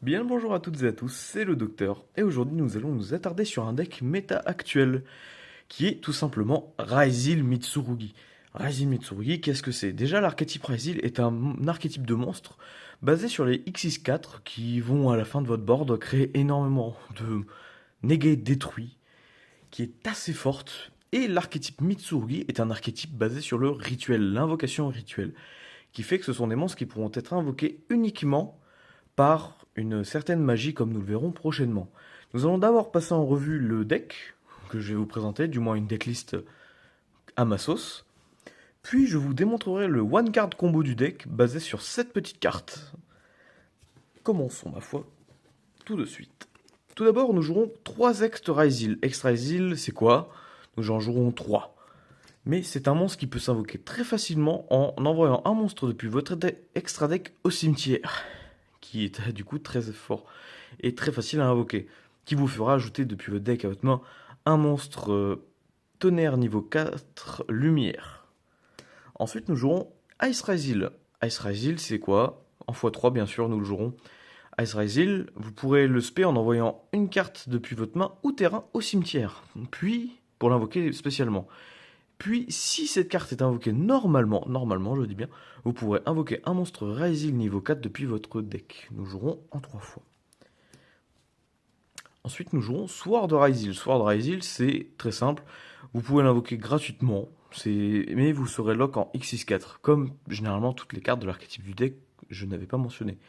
Bien le bonjour à toutes et à tous, c'est le docteur, et aujourd'hui nous allons nous attarder sur un deck méta actuel, qui est tout simplement Raizil Mitsurugi. Raizil Mitsurugi, qu'est-ce que c'est? Déjà l'archétype Raizil est un archétype de monstre basé sur les X64 qui vont à la fin de votre board créer énormément de negate détruits, qui est assez forte, et l'archétype Mitsurugi est un archétype basé sur le rituel, l'invocation rituelle, qui fait que ce sont des monstres qui pourront être invoqués uniquement par une certaine magie comme nous le verrons prochainement. Nous allons d'abord passer en revue le deck que je vais vous présenter, du moins une decklist à ma sauce. Puis je vous démontrerai le one card combo du deck basé sur 7 petites cartes. Commençons ma foi tout de suite. Tout d'abord nous jouerons 3 Extra Exil. Extra Exil c'est quoi? Nous en jouerons 3. Mais c'est un monstre qui peut s'invoquer très facilement en envoyant un monstre depuis votre extra deck au cimetière, qui est du coup très fort et très facile à invoquer, qui vous fera ajouter depuis votre deck à votre main un monstre tonnerre niveau 4 lumière. Ensuite nous jouerons Ice Razil. Ice Razil c'est quoi? En x3 bien sûr nous le jouerons. Ice Razil, vous pourrez le spé en envoyant une carte depuis votre main ou terrain au cimetière, puis pour l'invoquer spécialement. Puis, si cette carte est invoquée normalement, je dis bien, vous pourrez invoquer un monstre Raizil niveau 4 depuis votre deck. Nous jouerons en 3 fois. Ensuite, nous jouerons Sword Raizil. Sword Raizil, c'est très simple. Vous pouvez l'invoquer gratuitement, mais vous serez lock en X64, comme généralement toutes les cartes de l'archétype du deck, je n'avais pas mentionné.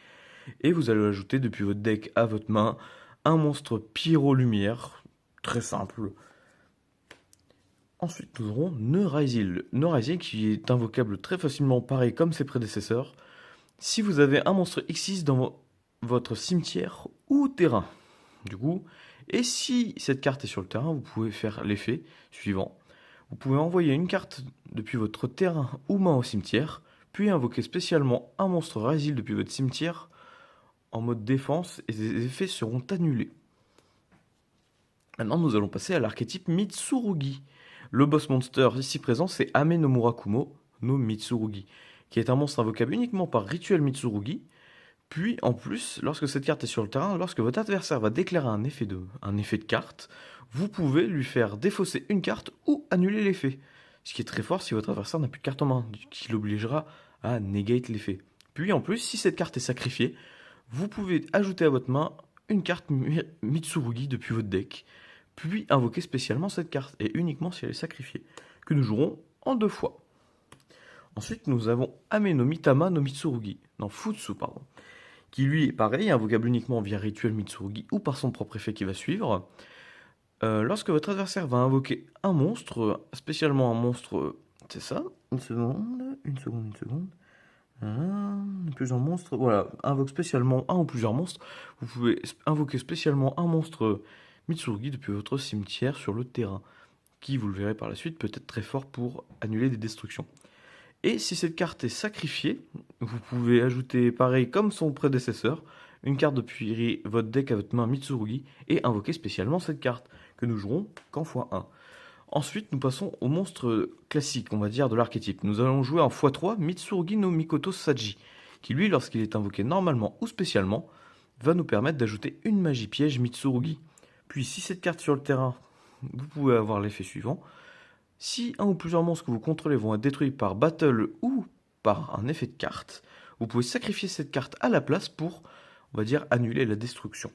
Et vous allez ajouter depuis votre deck à votre main un monstre Pyro Lumière, très simple. Ensuite, nous aurons Neuraizil. Neuraizil qui est invocable très facilement, pareil comme ses prédécesseurs, si vous avez un monstre X6 dans votre cimetière ou terrain. Du coup, et si cette carte est sur le terrain, vous pouvez faire l'effet suivant. Vous pouvez envoyer une carte depuis votre terrain ou main au cimetière, puis invoquer spécialement un monstre Raizil depuis votre cimetière en mode défense et ces effets seront annulés. Maintenant, nous allons passer à l'archétype Mitsurugi. Le boss monster ici présent, c'est Ame no Murakumo no Mitsurugi, qui est un monstre invocable uniquement par rituel Mitsurugi. Puis, en plus, lorsque cette carte est sur le terrain, lorsque votre adversaire va déclarer un effet de carte, vous pouvez lui faire défausser une carte ou annuler l'effet. Ce qui est très fort si votre adversaire n'a plus de carte en main, qui l'obligera à negate l'effet. Puis, en plus, si cette carte est sacrifiée, vous pouvez ajouter à votre main une carte Mitsurugi depuis votre deck, puis invoquer spécialement cette carte, et uniquement si elle est sacrifiée, que nous jouerons en 2 fois. Ensuite, nous avons Ame no Mitama no Mitsurugi, non Futsu, pardon, qui lui est pareil, invocable uniquement via rituel Mitsurugi ou par son propre effet qui va suivre. Lorsque votre adversaire va invoquer un monstre, spécialement un monstre, c'est ça, une seconde. Plusieurs monstres, voilà, invoque spécialement un ou plusieurs monstres. Vous pouvez invoquer spécialement un monstre Mitsurugi depuis votre cimetière sur le terrain, qui, vous le verrez par la suite, peut être très fort pour annuler des destructions. Et si cette carte est sacrifiée, vous pouvez ajouter, pareil comme son prédécesseur, une carte depuis votre deck à votre main Mitsurugi et invoquer spécialement cette carte, que nous jouerons qu'en x1. Ensuite, nous passons au monstre classique, on va dire, de l'archétype. Nous allons jouer en x3 Mitsurugi no Mikoto Saji, qui lui, lorsqu'il est invoqué normalement ou spécialement, va nous permettre d'ajouter une magie piège Mitsurugi. Puis, si cette carte sur le terrain, vous pouvez avoir l'effet suivant. Si un ou plusieurs monstres que vous contrôlez vont être détruits par battle ou par un effet de carte, vous pouvez sacrifier cette carte à la place pour, on va dire, annuler la destruction.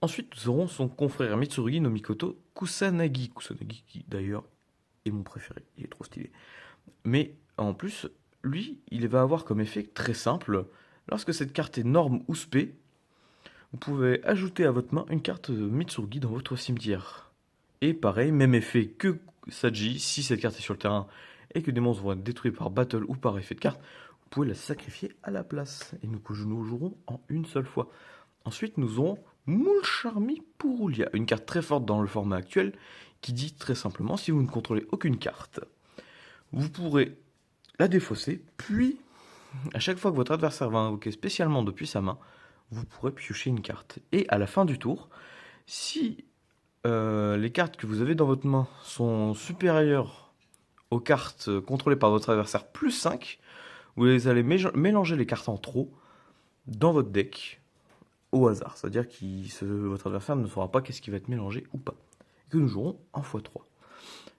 Ensuite, nous aurons son confrère Mitsurugi no Mikoto Kusanagi. Kusanagi qui d'ailleurs est mon préféré, il est trop stylé. Mais en plus, lui, il va avoir comme effet très simple. Lorsque cette carte est norme ou spé, vous pouvez ajouter à votre main une carte Mitsurugi dans votre cimetière. Et pareil, même effet que Saji, si cette carte est sur le terrain et que des monstres vont être détruits par battle ou par effet de carte, vous pouvez la sacrifier à la place. Et nous jouerons en une seule fois. Ensuite, nous aurons Mulcharmi Purulia, une carte très forte dans le format actuel, qui dit très simplement, si vous ne contrôlez aucune carte, vous pourrez la défausser, puis, à chaque fois que votre adversaire va invoquer spécialement depuis sa main, vous pourrez piocher une carte. Et à la fin du tour, si les cartes que vous avez dans votre main sont supérieures aux cartes contrôlées par votre adversaire plus 5, vous allez mélanger les cartes en trop, dans votre deck au hasard. C'est-à-dire que votre adversaire ne saura pas qu'est-ce qui va être mélangé ou pas. Et que nous jouerons en x3.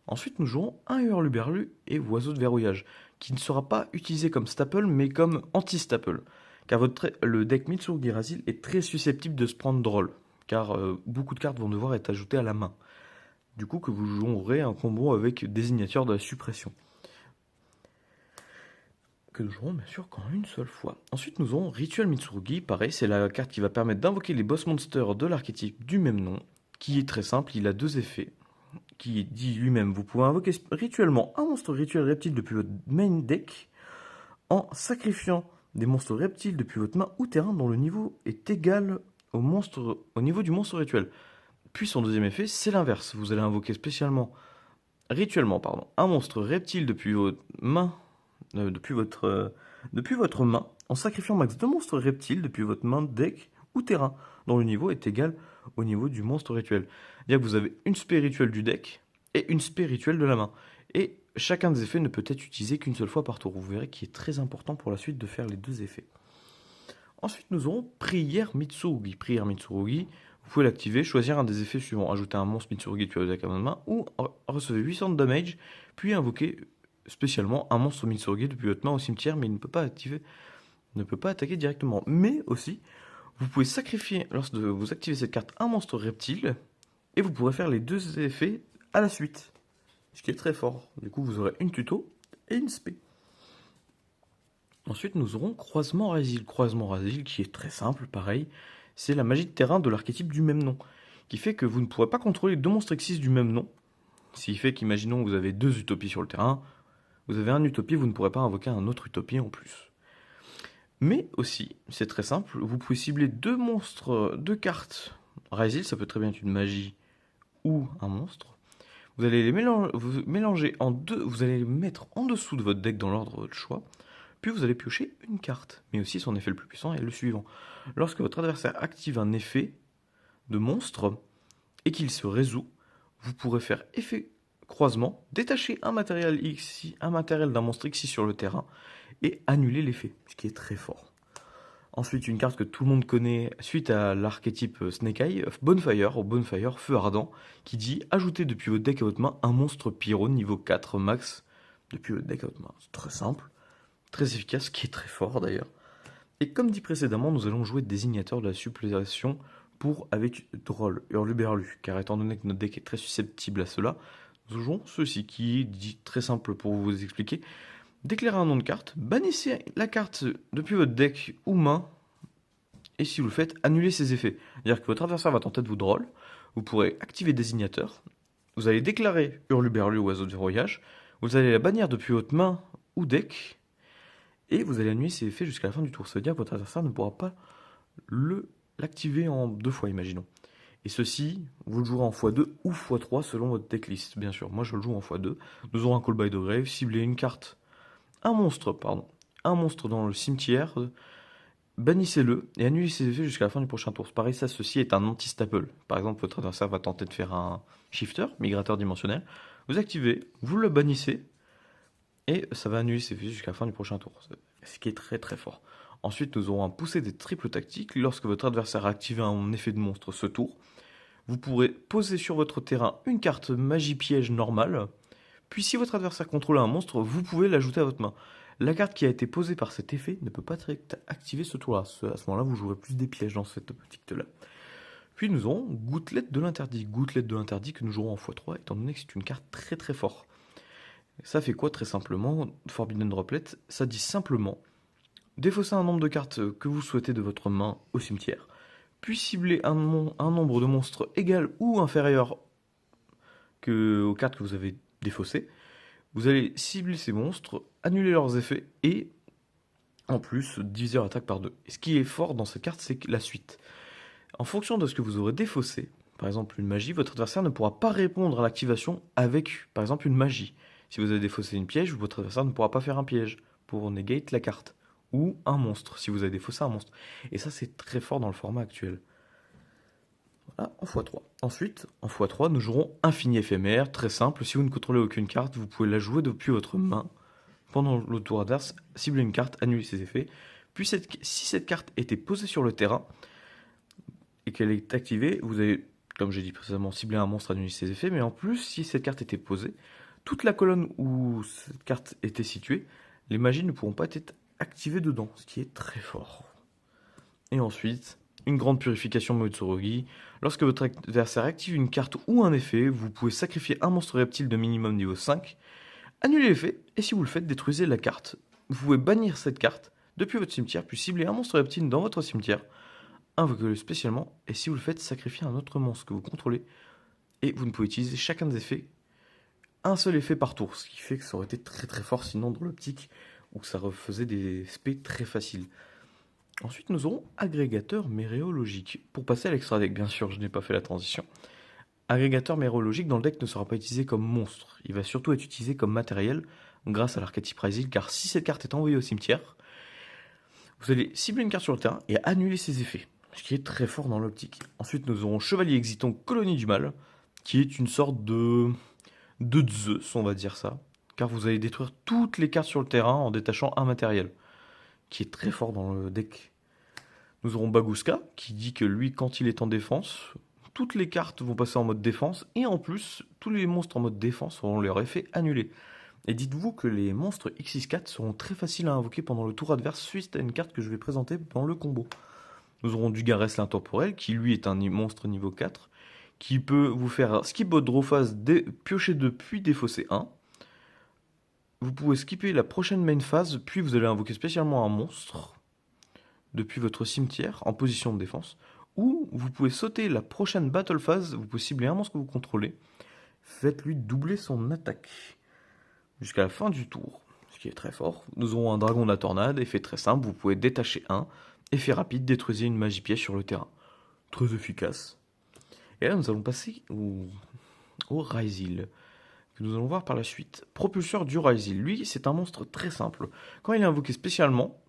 Ensuite, nous jouerons un hurluberlu et oiseau de verrouillage, qui ne sera pas utilisé comme staple, mais comme anti-staple. Car le deck Mitsurugi Razil est très susceptible de se prendre drôle, car beaucoup de cartes vont devoir être ajoutées à la main. Du coup, que vous jouerez un combo avec désignateur de la suppression. Que nous jouerons bien sûr qu'en une seule fois. Ensuite, nous aurons Rituel Mitsurugi. Pareil, c'est la carte qui va permettre d'invoquer les boss monsters de l'archétype du même nom, qui est très simple, il a deux effets. Qui dit lui-même, vous pouvez invoquer rituellement un monstre rituel reptile depuis votre main deck en sacrifiant des monstres reptiles depuis votre main ou terrain dont le niveau est égal au niveau du monstre rituel. Puis son deuxième effet, c'est l'inverse. Vous allez invoquer rituellement, un monstre reptile depuis votre main, depuis votre main, en sacrifiant max 2 monstres reptiles depuis votre main, deck ou terrain, dont le niveau est égal au niveau du monstre rituel. C'est-à-dire que vous avez une spé rituelle du deck et une spé rituelle de la main. Et chacun des effets ne peut être utilisé qu'une seule fois par tour. Vous verrez qu'il est très important pour la suite de faire les deux effets. Ensuite, nous aurons Prière Mitsurugi. Prière Mitsurugi, vous pouvez l'activer, choisir un des effets suivants. Ajouter un monstre Mitsurugi depuis votre deck à votre main ou recevez 800 de damage, puis invoquer spécialement un monstre Mitsurugi depuis votre main au cimetière, mais il ne peut pas attaquer directement. Mais aussi, vous pouvez sacrifier, lorsque vous activez cette carte, un monstre reptile, et vous pourrez faire les deux effets à la suite. Ce qui est très fort. Du coup, vous aurez une tuto et une spé. Ensuite, nous aurons Croisement Razil. Croisement Razil, qui est très simple, pareil. C'est la magie de terrain de l'archétype du même nom, qui fait que vous ne pourrez pas contrôler deux monstres Xyz du même nom. Ce qui fait qu'imaginons que vous avez deux utopies sur le terrain. Vous avez un utopie, vous ne pourrez pas invoquer un autre utopie en plus. Mais aussi, c'est très simple, vous pouvez cibler deux cartes Razil, ça peut très bien être une magie ou un monstre. Vous allez les mélanger en deux, vous allez les mettre en dessous de votre deck dans l'ordre de votre choix, puis vous allez piocher une carte. Mais aussi son effet le plus puissant est le suivant. Lorsque votre adversaire active un effet de monstre et qu'il se résout, vous pourrez faire effet croisement, détacher un matériel d'un monstre X sur le terrain et annuler l'effet, ce qui est très fort. Ensuite, une carte que tout le monde connaît suite à l'archétype Snake Eye, Bonfire, ou Bonfire, Feu Ardent, qui dit ajouter depuis votre deck à votre main un monstre pyro niveau 4 max depuis votre deck à votre main. C'est très simple, très efficace, qui est très fort d'ailleurs. Et comme dit précédemment, nous allons jouer désignateur de la supplétion avec Droll, Hurluberlu, car étant donné que notre deck est très susceptible à cela, nous jouons ceci qui est dit très simple pour vous expliquer. Déclarez un nom de carte, bannissez la carte depuis votre deck ou main, et si vous le faites, annulez ses effets. C'est-à-dire que votre adversaire va tenter de vous Droll, vous pourrez activer désignateur, vous allez déclarer Hurluberlu ou oiseau de verrouillage, vous allez la bannir depuis votre main ou deck, et vous allez annuler ses effets jusqu'à la fin du tour. Ça veut dire que votre adversaire ne pourra pas l'activer en 2 fois, imaginons. Et ceci, vous le jouerez en x2 ou x3 selon votre decklist, bien sûr. Moi, je le joue en x2. Nous aurons un Call by the Grave, cibler une carte, un monstre dans le cimetière, bannissez-le et annulez ses effets jusqu'à la fin du prochain tour. Pareil, ceci est un anti-staple. Par exemple, votre adversaire va tenter de faire un shifter, migrateur dimensionnel. Vous activez, vous le bannissez, et ça va annuler ses effets jusqu'à la fin du prochain tour. Ce qui est très très fort. Ensuite, nous aurons un poussé des triples tactiques. Lorsque votre adversaire a activé un effet de monstre ce tour, vous pourrez poser sur votre terrain une carte magie piège normale. Puis si votre adversaire contrôle un monstre, vous pouvez l'ajouter à votre main. La carte qui a été posée par cet effet ne peut pas être activée ce tour-là. À ce moment-là, vous jouerez plus des pièges dans cette optique-là. Puis nous aurons Gouttelette de l'interdit. Gouttelette de l'interdit que nous jouerons en x3, étant donné que c'est une carte très très forte. Ça fait quoi très simplement, Forbidden Droplet? Ça dit simplement défausser un nombre de cartes que vous souhaitez de votre main au cimetière, puis cibler un nombre de monstres égal ou inférieur aux cartes que vous avez défaussées. Vous allez cibler ces monstres, annuler leurs effets et en plus diviser leur attaque par 2. Et ce qui est fort dans cette carte, c'est la suite. En fonction de ce que vous aurez défaussé, par exemple une magie, votre adversaire ne pourra pas répondre à l'activation avec par exemple une magie. Si vous avez défaussé une piège, votre adversaire ne pourra pas faire un piège pour negate la carte. Ou un monstre, si vous avez défaussé un monstre. Et ça, c'est très fort dans le format actuel. Voilà, en x3. Ensuite, en x3, nous jouerons Infini éphémère, très simple. Si vous ne contrôlez aucune carte, vous pouvez la jouer depuis votre main. Pendant le tour adverse, cibler une carte, annuler ses effets, Puis si cette carte était posée sur le terrain et qu'elle est activée, vous avez, comme j'ai dit précédemment, ciblé un monstre, annuler ses effets, mais en plus, si cette carte était posée, toute la colonne où cette carte était située, les magies ne pourront pas être activées dedans, ce qui est très fort. Et ensuite, une grande purification Motsurugi. Lorsque votre adversaire active une carte ou un effet, vous pouvez sacrifier un monstre reptile de minimum niveau 5, annuler l'effet, et si vous le faites, détruisez la carte. Vous pouvez bannir cette carte depuis votre cimetière, puis cibler un monstre reptile dans votre cimetière, invoquez-le spécialement, et si vous le faites, sacrifiez un autre monstre que vous contrôlez, et vous ne pouvez utiliser chacun des effets, un seul effet par tour, ce qui fait que ça aurait été très très fort sinon dans l'optique, où ça refaisait des spés très faciles. Ensuite, nous aurons agrégateur méréologique. Pour passer à l'extra deck, bien sûr, je n'ai pas fait la transition. Agrégateur méréologique dans le deck ne sera pas utilisé comme monstre. Il va surtout être utilisé comme matériel grâce à l'archétype Ryzil, car si cette carte est envoyée au cimetière, vous allez cibler une carte sur le terrain et annuler ses effets, ce qui est très fort dans l'optique. Ensuite, nous aurons Chevalier Exiton Colonie du Mal, qui est une sorte de Zeus, on va dire ça, car vous allez détruire toutes les cartes sur le terrain en détachant un matériel, qui est très fort dans le deck. Nous aurons Baguska, qui dit que lui, quand il est en défense, toutes les cartes vont passer en mode défense, et en plus, tous les monstres en mode défense auront leur effet annulé. Et dites-vous que les monstres X64 seront très faciles à invoquer pendant le tour adverse suite à une carte que je vais présenter dans le combo. Nous aurons Dugarès l'intemporel, qui lui est un monstre niveau 4, qui peut vous faire skip votre draw phase, piocher 2 puis défausser 1. Vous pouvez skipper la prochaine main phase, puis vous allez invoquer spécialement un monstre depuis votre cimetière en position de défense. Ou vous pouvez sauter la prochaine battle phase, vous pouvez cibler un monstre que vous contrôlez. Faites-lui doubler son attaque jusqu'à la fin du tour, ce qui est très fort. Nous aurons un dragon de la tornade, effet très simple, vous pouvez détacher un, effet rapide, détruisez une magie piège sur le terrain. Très efficace. Et là nous allons passer au Ryzil, que nous allons voir par la suite. Propulseur du Ryzil, lui c'est un monstre très simple. Quand il est invoqué spécialement,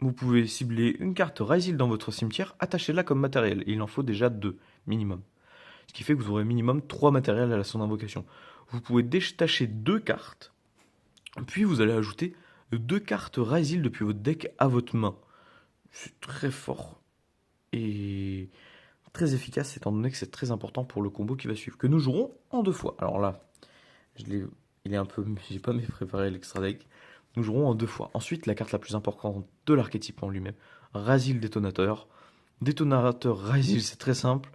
vous pouvez cibler une carte Ryzil dans votre cimetière, attachez-la comme matériel, et il en faut déjà 2 minimum. Ce qui fait que vous aurez minimum 3 matériels à son invocation. Vous pouvez détacher 2 cartes, puis vous allez ajouter 2 cartes Ryzil depuis votre deck à votre main. C'est très fort et très efficace étant donné que c'est très important pour le combo qui va suivre, que nous jouerons en 2 fois. Alors là, il est un peu, j'ai pas préparé l'extra deck. Nous jouerons en 2 fois. Ensuite, la carte la plus importante de l'archétype en lui-même, Ryzil Détonateur. Détonateur Ryzil, c'est très simple.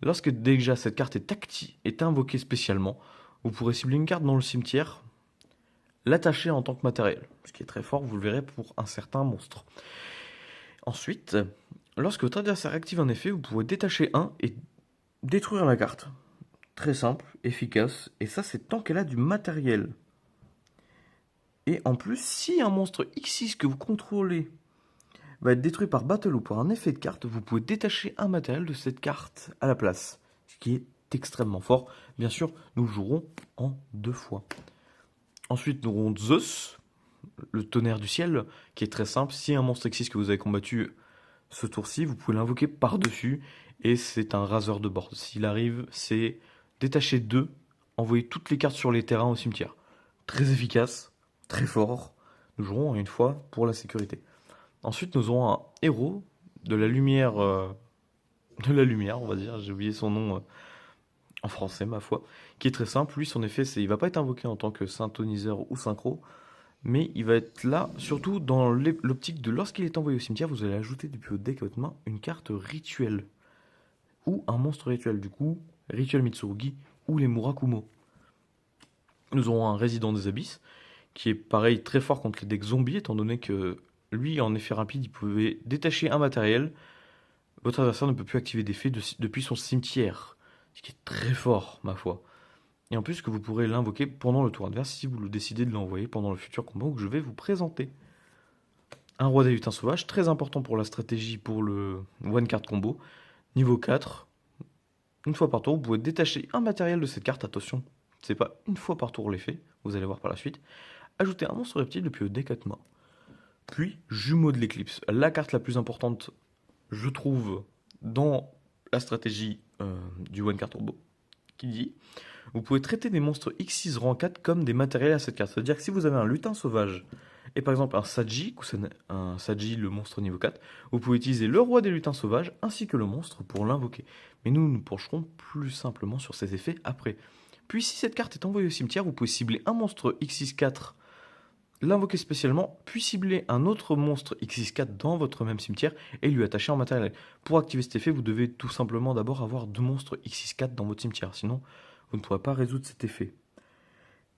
Lorsque déjà cette carte est invoquée spécialement, vous pourrez cibler une carte dans le cimetière, l'attacher en tant que matériel, ce qui est très fort, vous le verrez pour un certain monstre. Ensuite, lorsque votre adversaire active un effet, vous pouvez détacher un et détruire la carte. Très simple, efficace, et ça c'est tant qu'elle a du matériel. Et en plus, si un monstre X6 que vous contrôlez va être détruit par battle ou par un effet de carte, vous pouvez détacher un matériel de cette carte à la place, ce qui est extrêmement fort. Bien sûr, nous jouerons en 2 fois. Ensuite, nous aurons Zeus, le tonnerre du ciel, qui est très simple. Si un monstre X6 que vous avez combattu ce tour-ci, vous pouvez l'invoquer par-dessus, et c'est un raseur de board. S'il arrive, c'est détacher 2, envoyer toutes les cartes sur les terrains au cimetière. Très efficace, très fort. Nous jouerons une fois pour la sécurité. Ensuite, nous aurons un héros de la lumière, on va dire. J'ai oublié son nom en français, ma foi, qui est très simple. Lui, son effet, il va pas être invoqué en tant que synthoniseur ou synchro, mais il va être là, surtout dans l'optique de lorsqu'il est envoyé au cimetière, vous allez ajouter depuis votre deck à votre main une carte rituelle ou un monstre rituel. Du coup, Rituel Mitsurugi ou les Murakumo. Nous aurons un résident des abysses qui est pareil très fort contre les decks zombies, étant donné que lui, en effet rapide, il pouvait détacher un matériel. Votre adversaire ne peut plus activer d'effet depuis son cimetière, ce qui est très fort, ma foi. Et en plus que vous pourrez l'invoquer pendant le tour adverse si vous le décidez de l'envoyer pendant le futur combat que je vais vous présenter. Un roi des lutins sauvages, très important pour la stratégie pour le one card combo. Niveau 4, une fois par tour, vous pouvez détacher un matériel de cette carte, attention, c'est pas une fois par tour l'effet, vous allez voir par la suite. Ajouter un monstre reptile depuis le deck à main. Puis, jumeau de l'éclipse, la carte la plus importante, je trouve, dans la stratégie du one card combo, qui dit... Vous pouvez traiter des monstres X6 rang 4 comme des matériels à cette carte. C'est-à-dire que si vous avez un lutin sauvage Et par exemple un Saji, un Saji le monstre niveau 4, vous pouvez utiliser le roi des lutins sauvages ainsi que le monstre pour l'invoquer. Mais nous pencherons plus simplement sur ces effets après. Puis si cette carte est envoyée au cimetière, vous pouvez cibler un monstre X64, l'invoquer spécialement, puis cibler un autre monstre X64 dans votre même cimetière et lui attacher en matériel. Pour activer cet effet, vous devez tout simplement d'abord avoir 2 monstres X64 dans votre cimetière, sinon vous ne pourrez pas résoudre cet effet.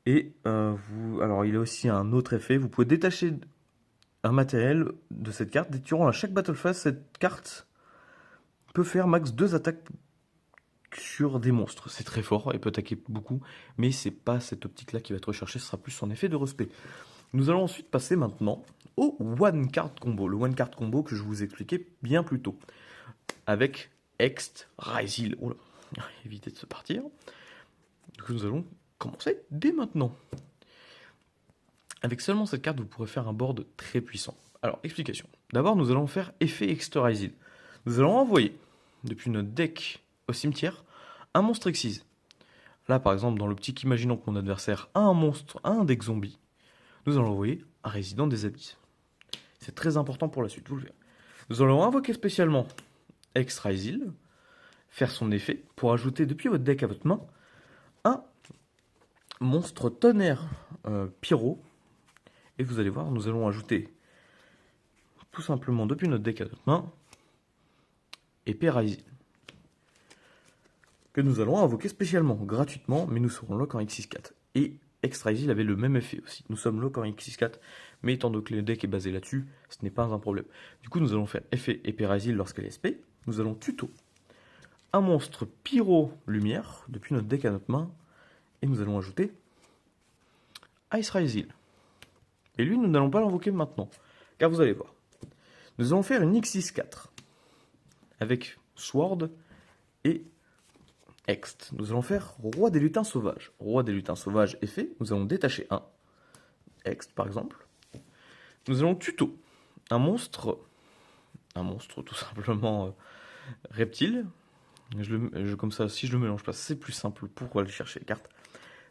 Et alors il y a aussi un autre effet, vous pouvez détacher un matériel de cette carte. Durant à chaque battle phase, cette carte peut faire max 2 attaques sur des monstres. C'est très fort, elle peut attaquer beaucoup, mais c'est pas cette optique-là qui va être recherchée, ce sera plus son effet de respect. Nous allons ensuite passer maintenant au One Card Combo. Le One Card Combo que je vous expliquais bien plus tôt. Avec Ext, Ryzil. Oula, évitez de se partir. Donc nous allons commencer dès maintenant. Avec seulement cette carte, vous pourrez faire un board très puissant. Alors, explication. D'abord, nous allons faire effet Ext Ryzil. Nous allons envoyer, depuis notre deck au cimetière, un monstre Xyz. Là, par exemple, dans l'optique, imaginons que mon adversaire a un monstre, a un deck zombie. Nous allons envoyer un résident des abysses. C'est très important pour la suite, vous le verrez. Nous allons invoquer spécialement Ext Ryzil, faire son effet pour ajouter depuis votre deck à votre main un monstre tonnerre pyro. Et vous allez voir, nous allons ajouter tout simplement depuis notre deck à notre main épée Ryzil, que nous allons invoquer spécialement, gratuitement, mais nous serons lock en X64. Et Ext Ryzil avait le même effet aussi. Nous sommes lock en X64, mais étant donné que le deck est basé là-dessus, ce n'est pas un problème. Du coup, nous allons faire effet épée Ryzil lorsqu'elle est SP. Nous allons tuto un monstre pyro lumière depuis notre deck à notre main, et nous allons ajouter Ice Ryzil. Et lui, nous n'allons pas l'invoquer maintenant, car vous allez voir. Nous allons faire une X64 avec Sword et Ext. Nous allons faire Roi des lutins sauvages. Roi des lutins sauvages est fait. Nous allons détacher un Ext par exemple. Nous allons tuto un monstre tout simplement reptile. Comme ça, si je le mélange pas, c'est plus simple pour aller chercher les cartes.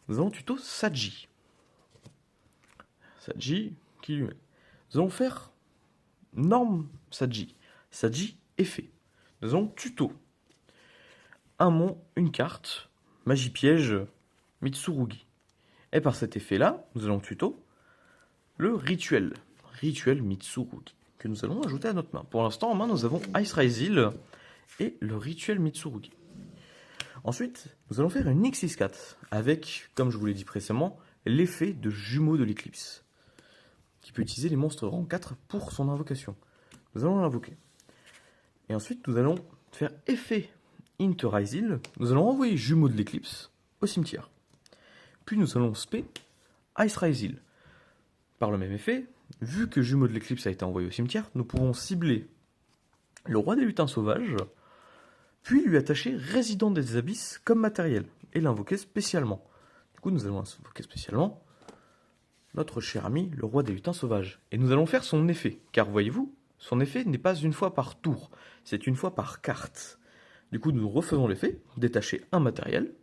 Nous allons tuto Saji. Saji qui lui met. Nous allons faire Norme Saji. Saji est fait. Nous allons tuto une carte magie piège Mitsurugi. Et par cet effet-là, nous allons tuto le rituel Mitsurugi, que nous allons ajouter à notre main. Pour l'instant, en main, nous avons Ice Ryzil et le rituel Mitsurugi. Ensuite, nous allons faire une X64 avec, comme je vous l'ai dit précédemment, l'effet de jumeau de l'éclipse, qui peut utiliser les monstres rang 4 pour son invocation. Nous allons l'invoquer. Et ensuite, nous allons faire effet Int Ryzil. Nous allons envoyer jumeau de l'éclipse au cimetière. Puis nous allons spé Ice Ryzil. Par le même effet, vu que jumeau de l'éclipse a été envoyé au cimetière, nous pouvons cibler le roi des lutins sauvages, puis lui attacher résident des abysses comme matériel, et l'invoquer spécialement. Du coup, nous allons invoquer spécialement notre cher ami, le roi des lutins sauvages. Et nous allons faire son effet, car voyez-vous, son effet n'est pas une fois par tour, c'est une fois par carte. Du coup, nous refaisons l'effet, détacher un matériel,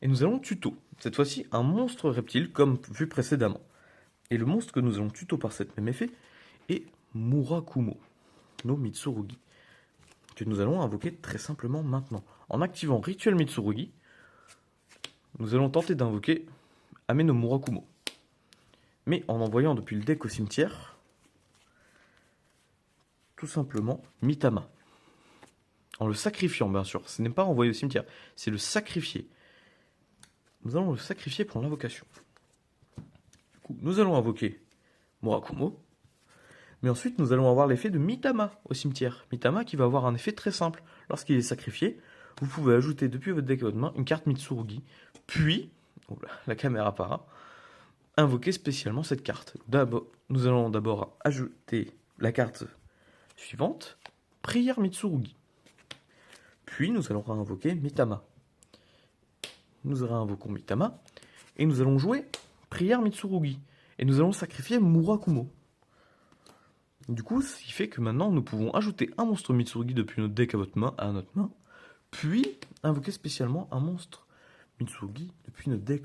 et nous allons tuto. Cette fois-ci, un monstre reptile, comme vu précédemment. Et le monstre que nous allons tuto par cet même effet est Murakumo no Mitsurugi, que nous allons invoquer très simplement maintenant. En activant Rituel Mitsurugi, nous allons tenter d'invoquer Ame no Murakumo. Mais en envoyant depuis le deck au cimetière, tout simplement Mitama. En le sacrifiant, bien sûr. Ce n'est pas envoyé au cimetière, c'est le sacrifier. Nous allons le sacrifier pour l'invocation. Du coup, nous allons invoquer Murakumo. Mais ensuite, nous allons avoir l'effet de Mitama au cimetière. Mitama qui va avoir un effet très simple. Lorsqu'il est sacrifié, vous pouvez ajouter depuis votre deck à votre main une carte Mitsurugi. Puis, la caméra part, invoquer spécialement cette carte. Nous allons d'abord ajouter la carte suivante, Prière Mitsurugi. Puis nous allons réinvoquer Mitama. Nous réinvoquons Mitama. Et nous allons jouer Prière Mitsurugi. Et nous allons sacrifier Murakumo. Du coup, ce qui fait que maintenant, nous pouvons ajouter un monstre Mitsurugi depuis notre deck à notre main, puis invoquer spécialement un monstre Mitsurugi depuis notre deck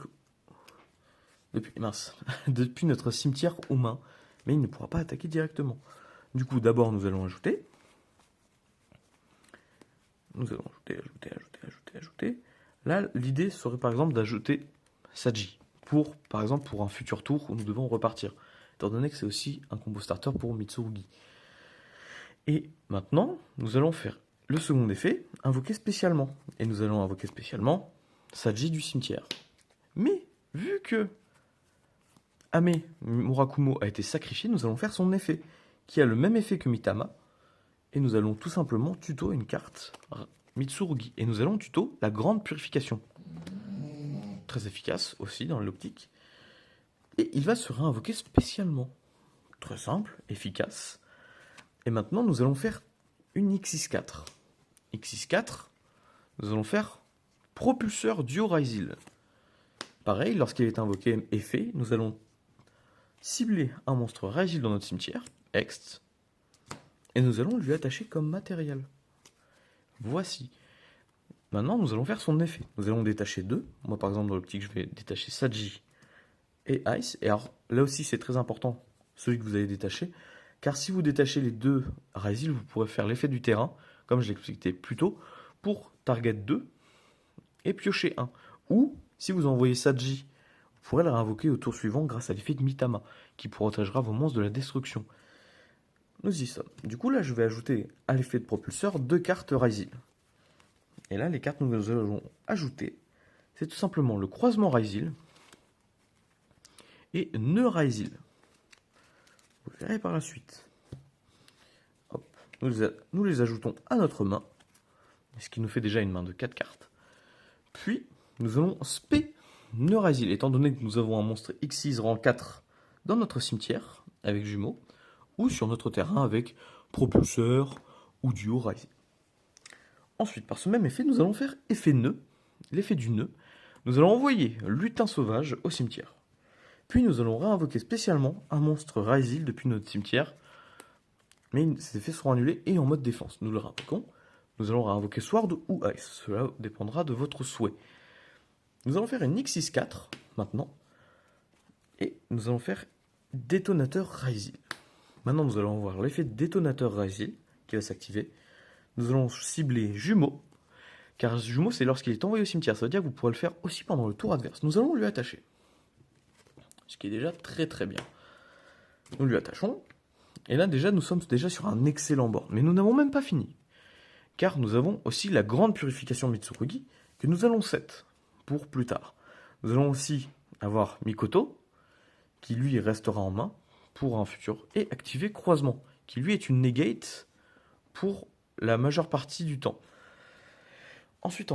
depuis notre cimetière aux mains, mais il ne pourra pas attaquer directement. Du coup, d'abord, nous allons ajouter. Nous allons ajouter. Là, l'idée serait par exemple d'ajouter Saji, par exemple pour un futur tour où nous devons repartir, étant donné que c'est aussi un combo starter pour Mitsurugi. Et maintenant, nous allons faire le second effet, invoquer spécialement. Et nous allons invoquer spécialement Saji du cimetière. Mais, vu que Ame Murakumo a été sacrifié, nous allons faire son effet, qui a le même effet que Mitama. Et nous allons tout simplement tuto une carte Mitsurugi. Et nous allons tuto la grande purification. Très efficace aussi dans l'optique. Et il va se réinvoquer spécialement. Très simple, efficace. Et maintenant, nous allons faire une X64. X64, nous allons faire propulseur Duo Raisil. Pareil, lorsqu'il est invoqué effet, nous allons cibler un monstre Raisil dans notre cimetière, Ext, et nous allons lui attacher comme matériel. Voici. Maintenant, nous allons faire son effet. Nous allons détacher deux. Moi, par exemple, dans l'optique, je vais détacher Saji et Ice. Et alors, là aussi, c'est très important, celui que vous allez détacher. Car si vous détachez les deux Raisil, vous pourrez faire l'effet du terrain, comme je l'expliquais plus tôt, pour target 2 et piocher 1. Ou, si vous envoyez Saji, vous pourrez la réinvoquer au tour suivant grâce à l'effet de Mitama, qui protégera vos monstres de la destruction. Nous y sommes. Du coup, là, je vais ajouter à l'effet de propulseur 2 cartes Raisil. Et là, les cartes que nous allons ajouter, c'est tout simplement le croisement Raisil et Nœud Raisil. Vous verrez par la suite. Hop. Nous les ajoutons à notre main, ce qui nous fait déjà une main de 4 cartes. Puis, nous allons spé Nœud Raisil, étant donné que nous avons un monstre X6 rang 4 dans notre cimetière, avec jumeaux, ou sur notre terrain avec propulseur ou duo Raisil. Ensuite, par ce même effet, nous allons faire effet nœud, l'effet du nœud. Nous allons envoyer lutin sauvage au cimetière. Puis nous allons réinvoquer spécialement un monstre Raisil depuis notre cimetière. Mais ces effets seront annulés et en mode défense. Nous le réinvoquons. Nous allons réinvoquer Sword ou Ice. Cela dépendra de votre souhait. Nous allons faire une X64 maintenant. Et nous allons faire détonateur Raisil. Maintenant, nous allons voir l'effet détonateur Raisil qui va s'activer. Nous allons cibler jumeau, car jumeau c'est lorsqu'il est envoyé au cimetière, ça veut dire que vous pourrez le faire aussi pendant le tour adverse. Nous allons lui attacher, ce qui est déjà très très bien. Nous lui attachons, et là déjà nous sommes déjà sur un excellent board, mais nous n'avons même pas fini, car nous avons aussi la grande purification Mitsurugi, que nous allons set pour plus tard. Nous allons aussi avoir Mikoto, qui lui restera en main pour un futur, et activer croisement, qui lui est une negate pour la majeure partie du temps. Ensuite,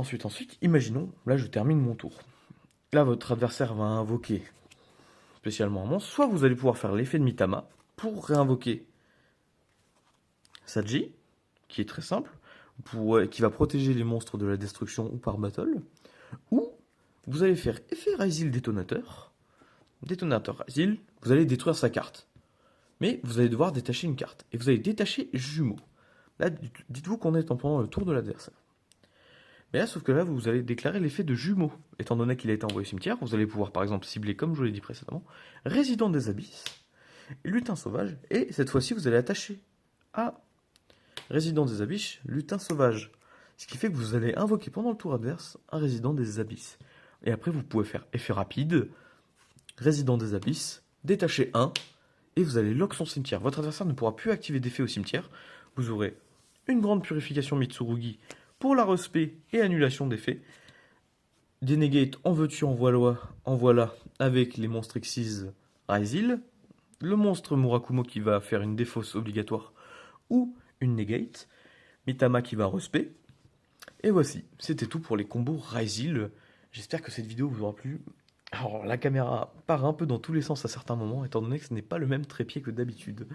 imaginons, là je termine mon tour. Là votre adversaire va invoquer spécialement un monstre, soit vous allez pouvoir faire l'effet de Mitama pour réinvoquer Saji, qui est très simple, qui va protéger les monstres de la destruction ou par battle, ou vous allez faire effet Raisil détonateur Raisil, vous allez détruire sa carte. Mais vous allez devoir détacher une carte, et vous allez détacher jumeau. Là, dites-vous qu'on est pendant le tour de l'adversaire. Mais là, sauf que là, vous allez déclarer l'effet de jumeau. Étant donné qu'il a été envoyé au cimetière, vous allez pouvoir par exemple cibler, comme je vous l'ai dit précédemment, Résident des Abysses, Lutin Sauvage, et cette fois-ci, vous allez attacher à Résident des Abysses, Lutin Sauvage. Ce qui fait que vous allez invoquer pendant le tour adverse un Résident des Abysses. Et après, vous pouvez faire effet rapide, Résident des Abysses, détacher 1, et vous allez lock son cimetière. Votre adversaire ne pourra plus activer d'effet au cimetière. Vous aurez une grande purification Mitsurugi pour la respect et annulation d'effets. Des negates en veux-tu, en voilà, avec les monstres X6 Raisil. Le monstre Murakumo qui va faire une défausse obligatoire ou une negate. Mitama qui va respect. Et voici, c'était tout pour les combos Raisil. J'espère que cette vidéo vous aura plu. Alors la caméra part un peu dans tous les sens à certains moments, étant donné que ce n'est pas le même trépied que d'habitude.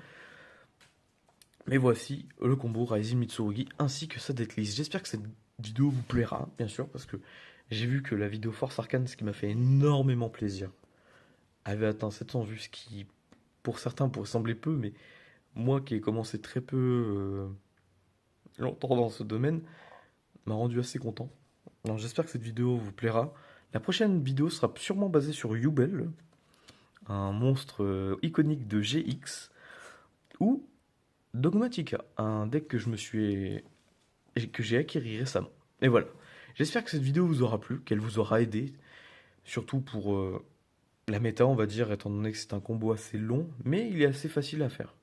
Mais voici le combo Raisil Mitsurugi ainsi que sa deathlist. J'espère que cette vidéo vous plaira, bien sûr, parce que j'ai vu que la vidéo Force Arcane, ce qui m'a fait énormément plaisir, avait atteint 700 vues, ce qui, pour certains, pourrait sembler peu, mais moi qui ai commencé très peu longtemps dans ce domaine, m'a rendu assez content. Alors j'espère que cette vidéo vous plaira. La prochaine vidéo sera sûrement basée sur Yubel, un monstre iconique de GX, ou Dogmatika, un deck que que j'ai acquis récemment. Et voilà. J'espère que cette vidéo vous aura plu, qu'elle vous aura aidé, surtout pour la méta, on va dire, étant donné que c'est un combo assez long, mais il est assez facile à faire.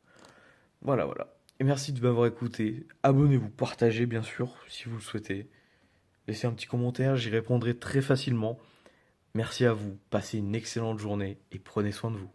Voilà, voilà. Et merci de m'avoir écouté. Abonnez-vous, partagez bien sûr, si vous le souhaitez. Laissez un petit commentaire, j'y répondrai très facilement. Merci à vous, passez une excellente journée et prenez soin de vous.